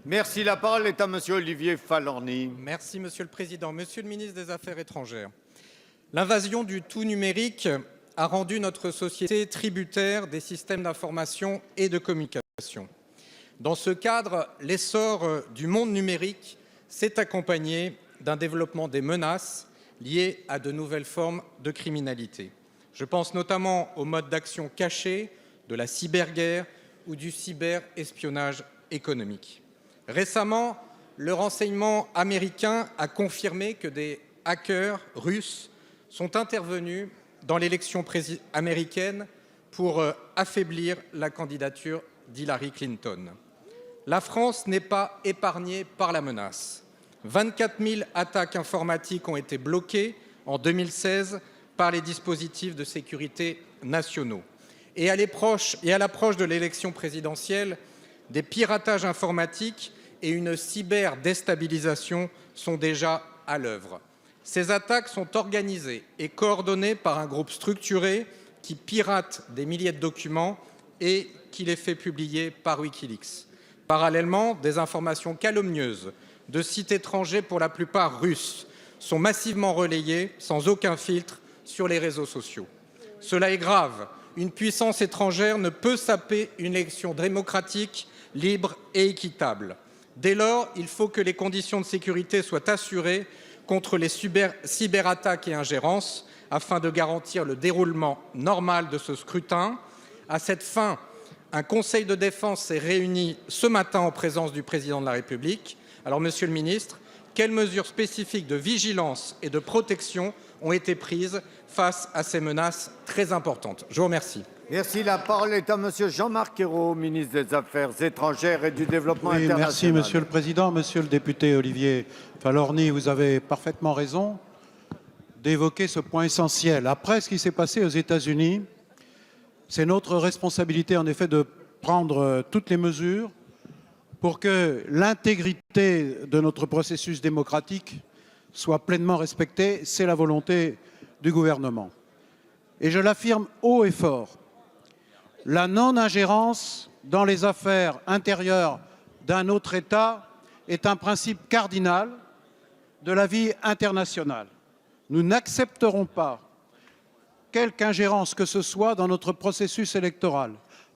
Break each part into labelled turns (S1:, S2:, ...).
S1: Merci. La parole est à Monsieur Olivier Falorni.
S2: Merci, Monsieur le Président. Monsieur le ministre des Affaires étrangères, l'invasion du tout numérique a rendu notre société tributaire des systèmes d'information et de communication. Dans ce cadre, l'essor du monde numérique s'est accompagné d'un développement des menaces liées à de nouvelles formes de criminalité. Je pense notamment aux modes d'action cachés, de la cyberguerre ou du cyberespionnage économique. Récemment, le renseignement américain a confirmé que des hackers russes sont intervenus dans l'élection américaine pour affaiblir la candidature d'Hillary Clinton. La France n'est pas épargnée par la menace. 24 000 attaques informatiques ont été bloquées en 2016 par les dispositifs de sécurité nationaux. Et à l'approche de l'élection présidentielle, des piratages informatiques et une cyberdéstabilisation sont déjà à l'œuvre. Ces attaques sont organisées et coordonnées par un groupe structuré qui pirate des milliers de documents et qui les fait publier par Wikileaks. Parallèlement, des informations calomnieuses de sites étrangers, pour la plupart russes, sont massivement relayées sans aucun filtre sur les réseaux sociaux. Cela est grave. Une puissance étrangère ne peut saper une élection démocratique, libre et équitable. Dès lors, il faut que les conditions de sécurité soient assurées contre les cyberattaques et ingérences afin de garantir le déroulement normal de ce scrutin. À cette fin, un conseil de défense s'est réuni ce matin en présence du président de la République. Alors, Monsieur le ministre, quelles mesures spécifiques de vigilance et de protection ont été prises face à ces menaces très importantes? Je vous remercie.
S1: Merci. La parole est à Monsieur Jean-Marc Ayrault, ministre des Affaires étrangères et du Développement international.
S3: Merci, Monsieur le Président. Monsieur le député Olivier Falorni, vous avez parfaitement raison d'évoquer ce point essentiel. Après ce qui s'est passé aux États-Unis, c'est notre responsabilité, en effet, de prendre toutes les mesures pour que l'intégrité de notre processus démocratique soit pleinement respectée. C'est la volonté du gouvernement. Et je l'affirme haut et fort, la non-ingérence dans les affaires intérieures d'un autre État est un principe cardinal de la vie internationale. Nous n'accepterons pas quelque ingérence que ce soit dans notre processus électoral,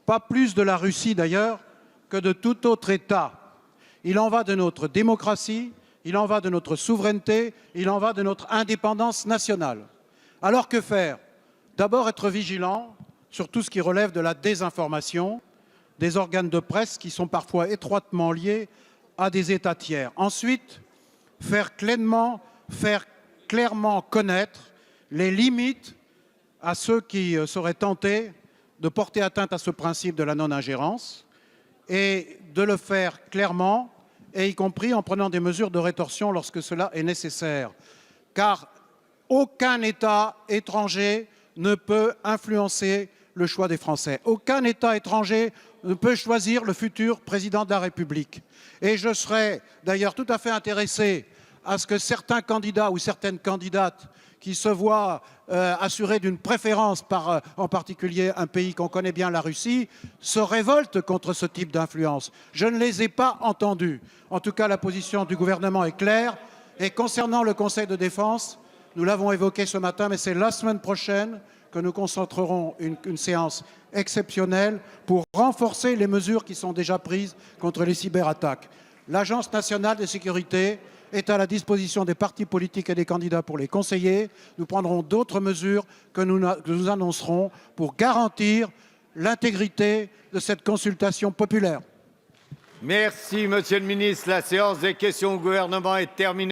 S3: pas plus de la Russie d'ailleurs que de tout autre État. Il en va de notre démocratie, il en va de notre souveraineté, il en va de notre indépendance nationale. Alors que faire? D'abord être vigilant sur tout ce qui relève de la désinformation, des organes de presse qui sont parfois étroitement liés à des États tiers. Ensuite, faire clairement connaître les limites à ceux qui seraient tentés de porter atteinte à ce principe de la non-ingérence et de le faire clairement, et y compris en prenant des mesures de rétorsion lorsque cela est nécessaire. Car aucun État étranger ne peut influencer le choix des Français. Aucun État étranger ne peut choisir le futur président de la République. Et je serais d'ailleurs tout à fait intéressé à ce que certains candidats ou certaines candidates qui se voient assurés d'une préférence par en particulier un pays qu'on connaît bien, la Russie, se révoltent contre ce type d'influence. Je ne les ai pas entendus. En tout cas, la position du gouvernement est claire. Et concernant le Conseil de défense, nous l'avons évoqué ce matin, mais c'est la semaine prochaine que nous concentrerons une séance exceptionnelle pour renforcer les mesures qui sont déjà prises contre les cyberattaques. L'Agence nationale de sécurité est à la disposition des partis politiques et des candidats pour les conseiller. Nous prendrons d'autres mesures que nous annoncerons pour garantir l'intégrité de cette consultation populaire.
S1: Merci, Monsieur le ministre. La séance des questions au gouvernement est terminée.